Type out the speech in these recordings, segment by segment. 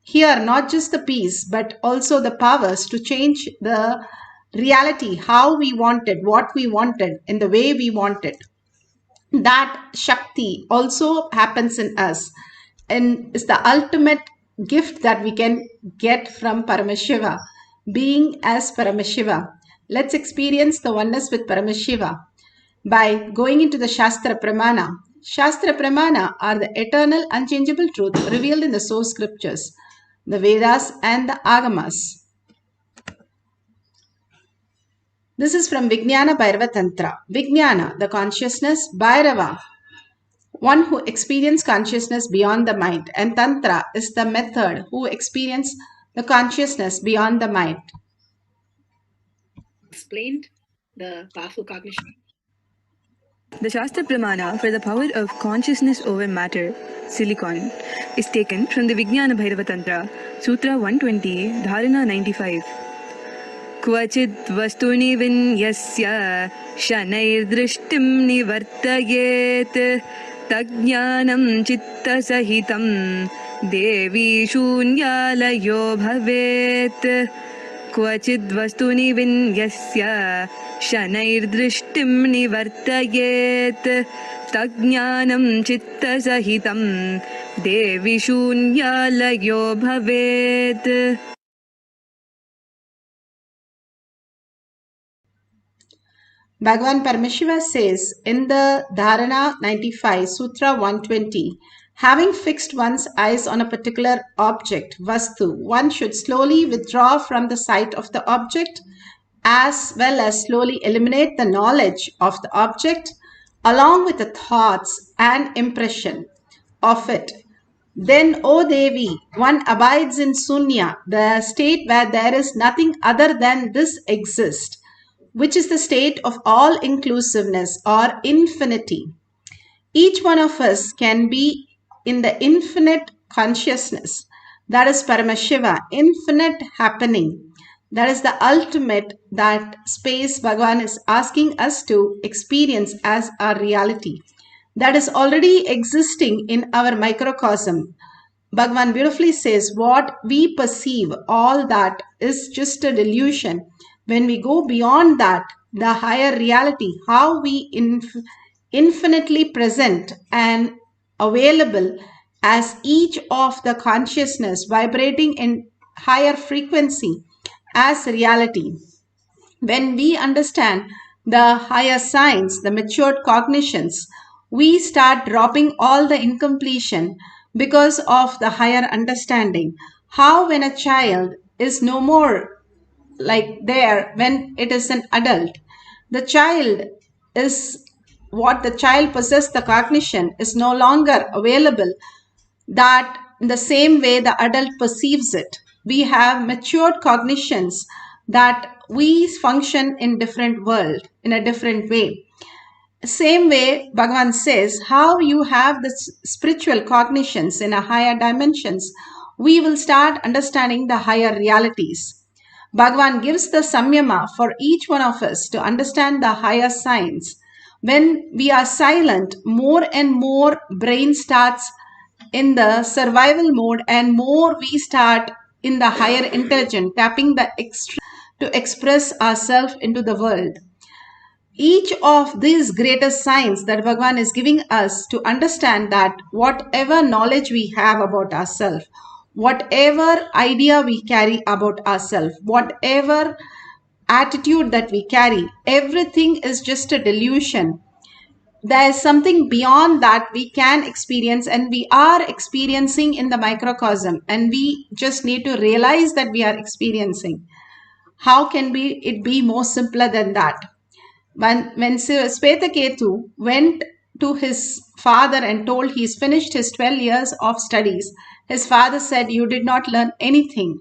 Here, not just the peace, but also the powers to change the reality, how we wanted, what we wanted, in the way we wanted. That Shakti also happens in us and is the ultimate gift that we can get from Paramashiva, being as Paramashiva. Let's experience the oneness with Paramashiva by going into the Shastra Pramana. Shastra Pramana are the eternal, unchangeable truth revealed in the source scriptures, the Vedas and the Agamas. This is from Vijnana Bhairava Tantra. Vijnana, the consciousness, Bhairava, one who experiences consciousness beyond the mind, and Tantra is the method who experience the consciousness beyond the mind. Explained the powerful cognition. The Shastra Pramana for the power of consciousness over matter, silicon, is taken from the Vijnana Bhairava Tantra, Sutra 120, Dharana 95. Kvachid vastuni vinyasya shanair-drishtim nivartayet tajnanam chitta sahitam devi shunyalayo bhavet. Kvachid vastuni vinyasya shanair-drishtim nivartayet tajnanam chitta sahitam devi shunyalayo bhavet. Bhagavan Paramashiva says in the Dharana 95, Sutra 120, having fixed one's eyes on a particular object, Vastu, one should slowly withdraw from the sight of the object as well as slowly eliminate the knowledge of the object along with the thoughts and impression of it. Then, O Devi, one abides in Sunya, the state where there is nothing other than this exists, which is the state of all inclusiveness or infinity. Each one of us can be in the infinite consciousness, that is Paramashiva, infinite happening. That is the ultimate, that space Bhagavan is asking us to experience as our reality. That is already existing in our microcosm. Bhagavan beautifully says, what we perceive, all that is just a delusion. When we go beyond that, the higher reality, how we infinitely present and available as each of the consciousness vibrating in higher frequency as reality. When we understand the higher signs, the matured cognitions, we start dropping all the incompletion because of the higher understanding. How when a child is no more like there, when it is an adult, the child is what the child possesses, the cognition is no longer available that in the same way the adult perceives it. We have matured cognitions that we function in different world, in a different way. Same way, Bhagavan says, how you have the spiritual cognitions in a higher dimensions, we will start understanding the higher realities. Bhagavan gives the samyama for each one of us to understand the higher signs. When we are silent, more and more brain starts in the survival mode and more we start in the higher intelligence, tapping the extra to express ourselves into the world. Each of these greater signs that Bhagavan is giving us to understand that whatever knowledge we have about ourselves, whatever idea we carry about ourselves, whatever attitude that we carry, everything is just a delusion. There is something beyond that we can experience and we are experiencing in the microcosm, and we just need to realize that we are experiencing. How can it be more simpler than that? When Svetaketu went to his father and told he's finished his 12 years of studies, his father said, you did not learn anything.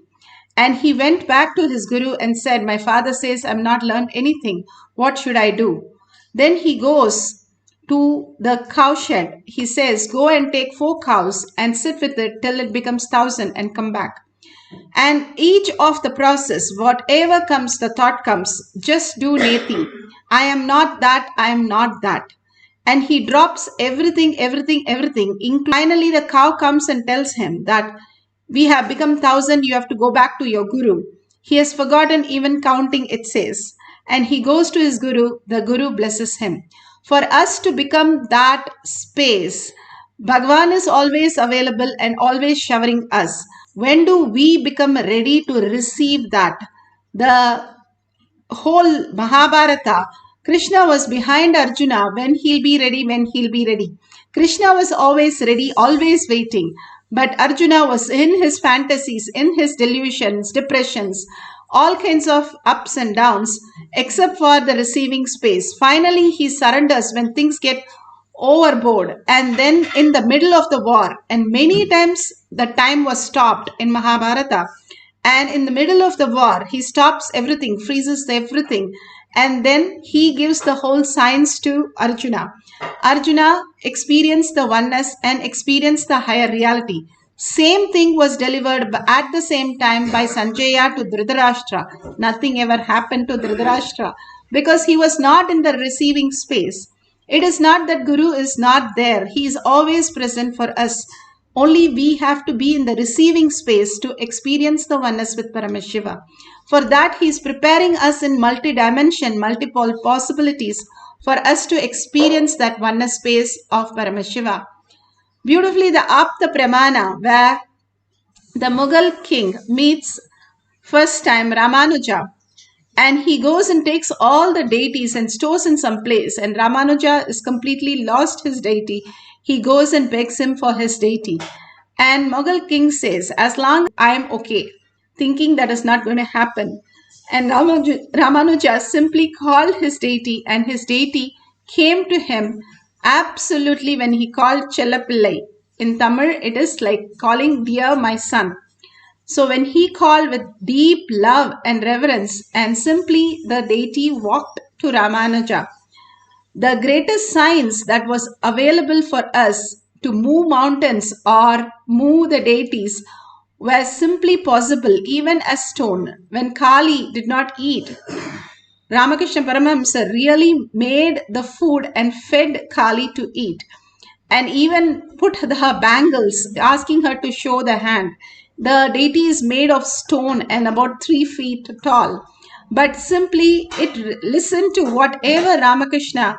And he went back to his guru and said, my father says I'm not learned anything. What should I do? Then he goes to the cow shed. He says, go and take 4 cows and sit with it till it becomes 1,000 and come back. And each of the process, whatever comes, the thought comes, just do neti. I am not that, I am not that. And he drops everything. Finally, the cow comes and tells him that We have become 1,000, you have to go back to your Guru. He has forgotten even counting, it says. And he goes to his Guru, the Guru blesses him. For us to become that space, Bhagavan is always available and always showering us. When do we become ready to receive that? The whole Mahabharata, Krishna was behind Arjuna when he'll be ready. Krishna was always ready, always waiting. But Arjuna was in his fantasies, in his delusions, depressions, all kinds of ups and downs, except for the receiving space. Finally, he surrenders when things get overboard, and then in the middle of the war, and many times the time was stopped in Mahabharata, and in the middle of the war he stops everything, freezes everything, and then he gives the whole science to Arjuna experienced the oneness and experienced the higher reality. Same thing was delivered at the same time by Sanjaya to Dhritarashtra. Nothing ever happened to Dhritarashtra because he was not in the receiving space. It is not that Guru is not there. He is always present for us. Only we have to be in the receiving space to experience the oneness with Paramashiva. For that, he is preparing us in multi-dimension, multiple possibilities for us to experience that oneness space of Paramashiva. Beautifully, the Apta Pramana, where the Mughal king meets first time Ramanuja, and he goes and takes all the deities and stores in some place, and Ramanuja is completely lost his deity. He goes and begs him for his deity, and Mughal king says, as long as I am okay, thinking that is not going to happen. And Ramanuja simply called his deity, and his deity came to him absolutely when he called Chellapillai. In Tamil, it is like calling, dear my son. So when he called with deep love and reverence, and simply the deity walked to Ramanuja, the greatest science that was available for us to move mountains or move the deities were simply possible, even as stone. When Kali did not eat, Ramakrishna Paramahamsa really made the food and fed Kali to eat, and even put her bangles, asking her to show the hand. The deity is made of stone and about 3 feet tall, but simply it listened to whatever Ramakrishna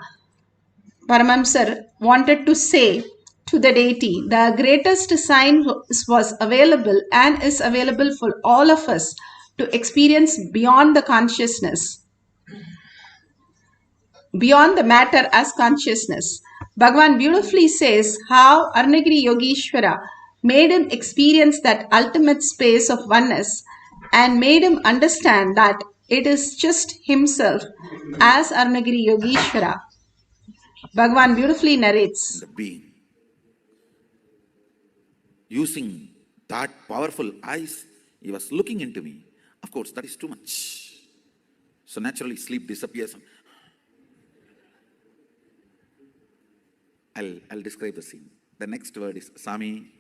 Paramahamsa wanted to say to the deity. The greatest sign was available and is available for all of us to experience beyond the consciousness, beyond the matter as consciousness. Bhagavan beautifully says how Arunagiri Yogeshwara made him experience that ultimate space of oneness and made him understand that it is just himself as Arunagiri Yogeshwara. Bhagavan beautifully narrates. The being, using that powerful eyes, he was looking into me. Of course, that is too much. So naturally, sleep disappears. I'll describe the scene. The next word is Sami.